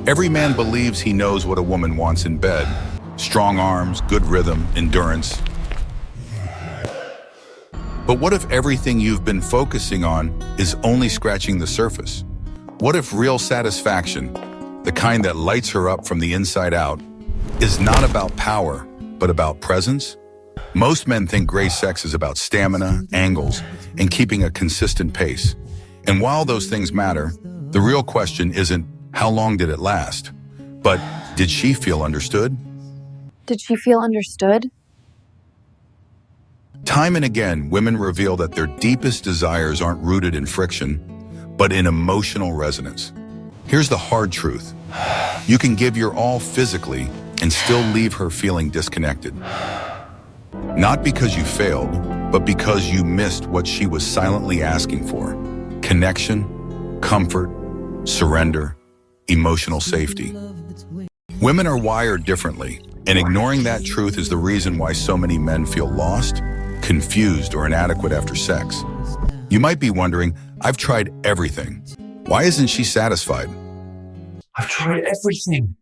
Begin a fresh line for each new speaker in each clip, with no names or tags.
Every man believes he knows what a woman wants in bed. Strong arms, good rhythm, endurance. But what if everything you've been focusing on is only scratching the surface? What if real satisfaction, the kind that lights her up from the inside out, is not about power, but about presence? Most men think gray sex is about stamina, angles, and keeping a consistent pace. And while those things matter, the real question isn't how long did it last, but did she feel understood?
Did she feel understood?
Time and again, women reveal that their deepest desires aren't rooted in friction, but in emotional resonance. Here's the hard truth. You can give your all physically and still leave her feeling disconnected. Not because you failed, but because you missed what she was silently asking for. Connection, comfort, surrender, emotional safety. Women are wired differently, and ignoring that truth is the reason why so many men feel lost, confused, or inadequate after sex. You might be wondering, I've tried everything. Why isn't she satisfied?
I've tried everything.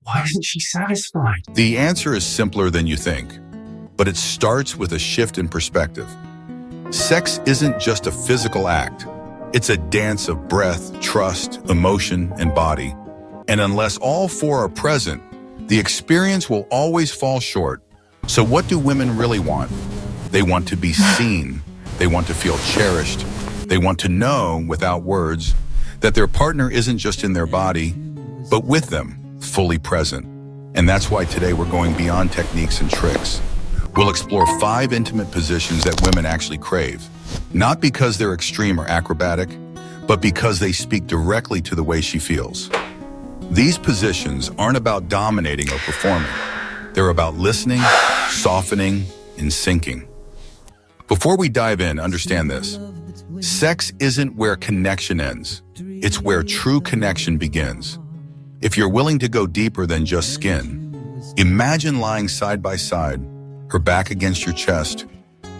Why isn't she satisfied?
The answer is simpler than you think, but it starts with a shift in perspective. Sex isn't just a physical act. It's a dance of breath, trust, emotion, and body. And unless all four are present, the experience will always fall short. So what do women really want? They want to be seen. They want to feel cherished. They want to know, without words, that their partner isn't just in their body, but with them, fully present. And that's why today we're going beyond techniques and tricks. We'll explore 5 intimate positions that women actually crave, not because they're extreme or acrobatic, but because they speak directly to the way she feels. These positions aren't about dominating or performing. They're about listening, softening, and sinking. Before we dive in, understand this. Sex isn't where connection ends. It's where true connection begins. If you're willing to go deeper than just skin, imagine lying side by side, her back against your chest,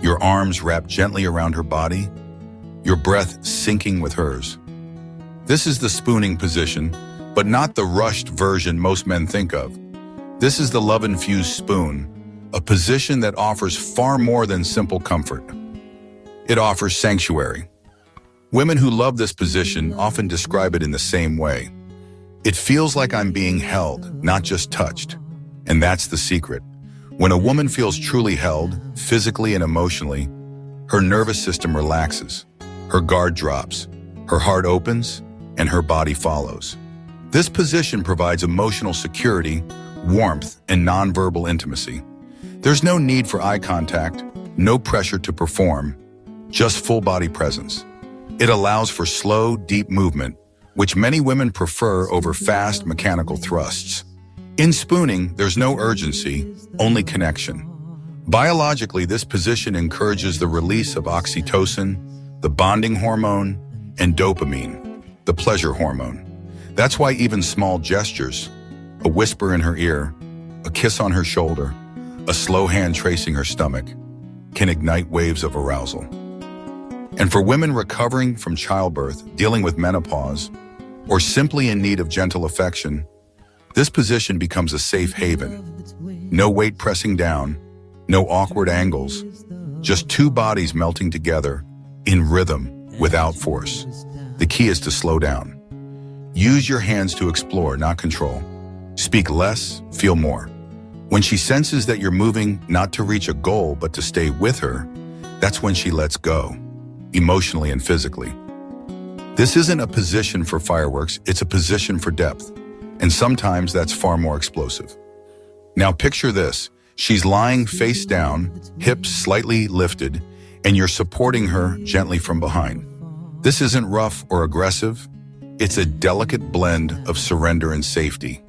your arms wrapped gently around her body, your breath sinking with hers. This is the spooning position, but not the rushed version most men think of. This is the love-infused spoon, a position that offers far more than simple comfort. It offers sanctuary. Women who love this position often describe it in the same way. It feels like I'm being held, not just touched. And that's the secret. When a woman feels truly held, physically and emotionally, her nervous system relaxes, her guard drops, her heart opens, and her body follows. This position provides emotional security, warmth, and nonverbal intimacy. There's no need for eye contact, no pressure to perform, just full body presence. It allows for slow, deep movement, which many women prefer over fast, mechanical thrusts. In spooning, there's no urgency, only connection. Biologically, this position encourages the release of oxytocin, the bonding hormone, and dopamine, the pleasure hormone. That's why even small gestures, a whisper in her ear, a kiss on her shoulder, a slow hand tracing her stomach, can ignite waves of arousal. And for women recovering from childbirth, dealing with menopause, or simply in need of gentle affection, this position becomes a safe haven. No weight pressing down, no awkward angles, just 2 bodies melting together in rhythm without force. The key is to slow down. Use your hands to explore, not control. Speak less, feel more. When she senses that you're moving not to reach a goal but to stay with her, that's when she lets go, emotionally and physically. This isn't a position for fireworks, it's a position for depth. And sometimes that's far more explosive. Now picture this. She's lying face down, hips slightly lifted, and you're supporting her gently from behind. This isn't rough or aggressive. It's a delicate blend of surrender and safety.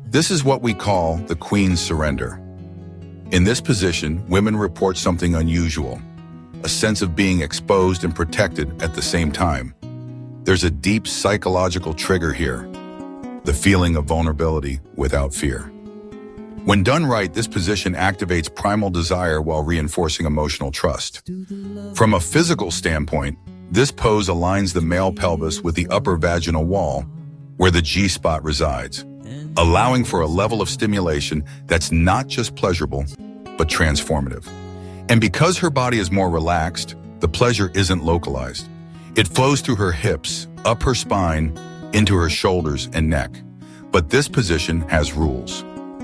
This is what we call the queen's surrender. In this position, women report something unusual, a sense of being exposed and protected at the same time. There's a deep psychological trigger here, the feeling of vulnerability without fear. When done right, this position activates primal desire while reinforcing emotional trust. From a physical standpoint, this pose aligns the male pelvis with the upper vaginal wall, where the G-spot resides, allowing for a level of stimulation that's not just pleasurable, but transformative. And because her body is more relaxed, the pleasure isn't localized. It flows through her hips, up her spine, into her shoulders and neck. But this position has rules.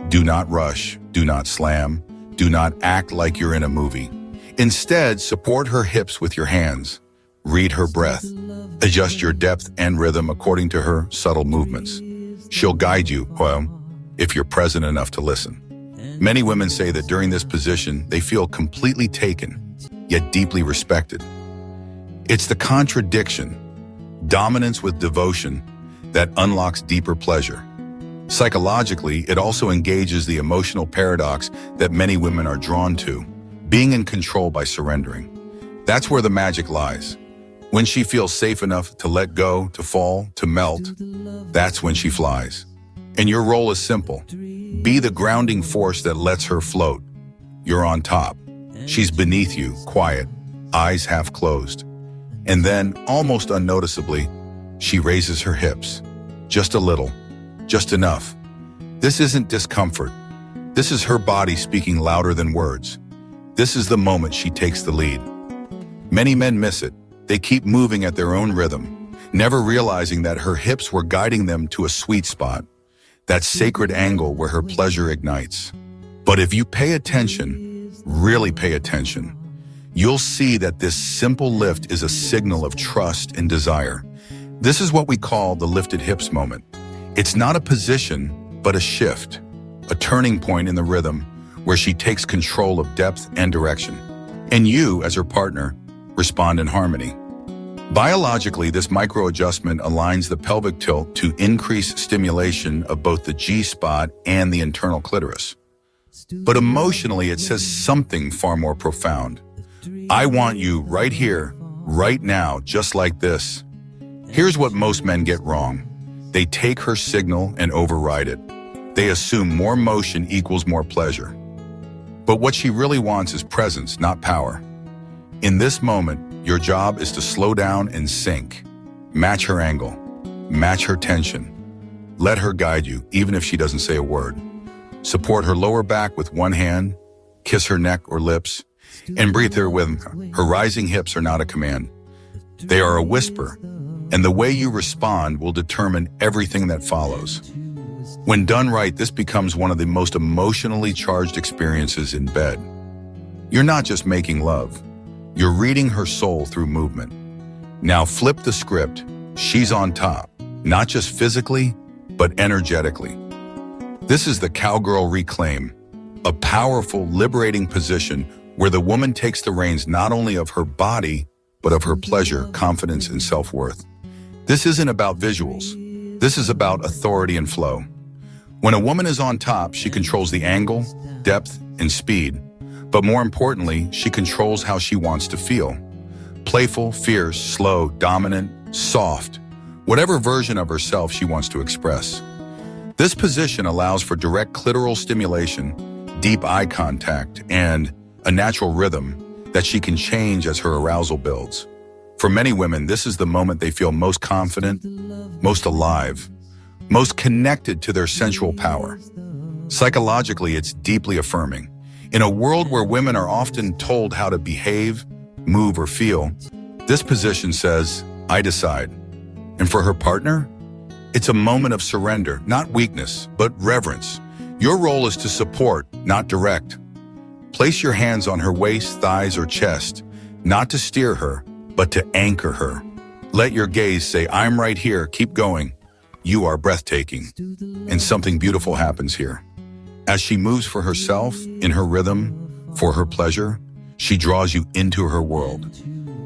Do not rush, do not slam, do not act like you're in a movie. Instead, support her hips with your hands. Read her breath. Adjust your depth and rhythm according to her subtle movements. She'll guide you, well, if you're present enough to listen. Many women say that during this position, they feel completely taken, yet deeply respected. It's the contradiction, dominance with devotion, that unlocks deeper pleasure. Psychologically, it also engages the emotional paradox that many women are drawn to, being in control by surrendering. That's where the magic lies. When she feels safe enough to let go, to fall, to melt, that's when she flies. And your role is simple. Be the grounding force that lets her float. You're on top. She's beneath you, quiet, eyes half closed. And then, almost unnoticeably, she raises her hips. Just a little, just enough. This isn't discomfort. This is her body speaking louder than words. This is the moment she takes the lead. Many men miss it. They keep moving at their own rhythm, never realizing that her hips were guiding them to a sweet spot, that sacred angle where her pleasure ignites. But if you pay attention, really pay attention, you'll see that this simple lift is a signal of trust and desire. This is what we call the lifted hips moment. It's not a position, but a shift, a turning point in the rhythm where she takes control of depth and direction. And you, as her partner, respond in harmony. Biologically, this micro-adjustment aligns the pelvic tilt to increase stimulation of both the G-spot and the internal clitoris. But emotionally, it says something far more profound. I want you right here, right now, just like this. Here's what most men get wrong. They take her signal and override it. They assume more motion equals more pleasure. But what she really wants is presence, not power. In this moment, your job is to slow down and sink. Match her angle. Match her tension. Let her guide you, even if she doesn't say a word. Support her lower back with one hand, kiss her neck or lips, and breathe her with her. Her rising hips are not a command. They are a whisper, and the way you respond will determine everything that follows. When done right, this becomes one of the most emotionally charged experiences in bed. You're not just making love. You're reading her soul through movement. Now flip the script. She's on top, not just physically, but energetically. This is the Cowgirl Reclaim, a powerful, liberating position where the woman takes the reins not only of her body, but of her pleasure, confidence, and self-worth. This isn't about visuals. This is about authority and flow. When a woman is on top, she controls the angle, depth, and speed. But more importantly, she controls how she wants to feel. Playful, fierce, slow, dominant, soft, whatever version of herself she wants to express. This position allows for direct clitoral stimulation, deep eye contact, and a natural rhythm that she can change as her arousal builds. For many women, this is the moment they feel most confident, most alive, most connected to their sensual power. Psychologically, it's deeply affirming. In a world where women are often told how to behave, move, or feel, this position says, I decide. And for her partner, it's a moment of surrender, not weakness, but reverence. Your role is to support, not direct. Place your hands on her waist, thighs, or chest, not to steer her, but to anchor her. Let your gaze say, I'm right here, keep going. You are breathtaking. And something beautiful happens here. As she moves for herself, in her rhythm, for her pleasure, she draws you into her world.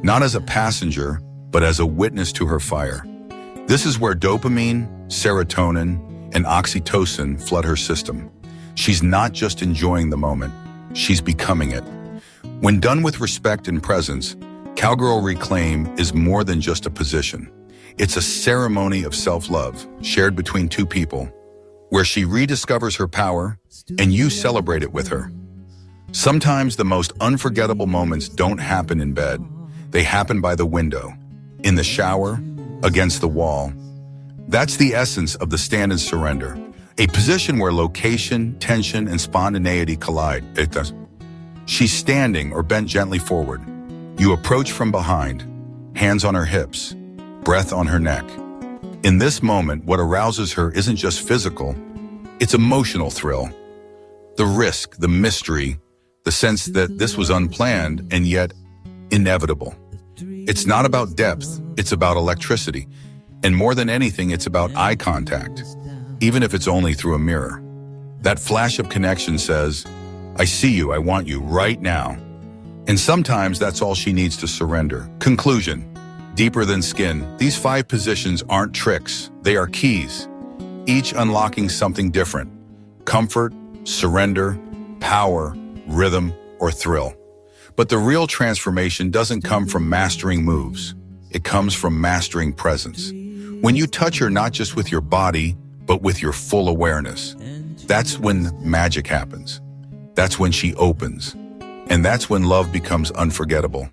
Not as a passenger, but as a witness to her fire. This is where dopamine, serotonin, and oxytocin flood her system. She's not just enjoying the moment, she's becoming it. When done with respect and presence, Cowgirl Reclaim is more than just a position. It's a ceremony of self-love shared between two people, where she rediscovers her power and you celebrate it with her. Sometimes the most unforgettable moments don't happen in bed. They happen by the window, in the shower, against the wall. That's the essence of the stand and surrender, a position where location, tension, and spontaneity collide. She's standing or bent gently forward. You approach from behind, hands on her hips, breath on her neck. In this moment, what arouses her isn't just physical, it's emotional thrill. The risk, the mystery, the sense that this was unplanned and yet inevitable. It's not about depth, it's about electricity. And more than anything, it's about eye contact, even if it's only through a mirror. That flash of connection says, I see you, I want you right now. And sometimes that's all she needs to surrender. Conclusion, deeper than skin, these 5 positions aren't tricks, they are keys, each unlocking something different. Comfort, surrender, power, rhythm, or thrill. But the real transformation doesn't come from mastering moves. It comes from mastering presence. When you touch her not just with your body, but with your full awareness, that's when magic happens. That's when she opens. And that's when love becomes unforgettable.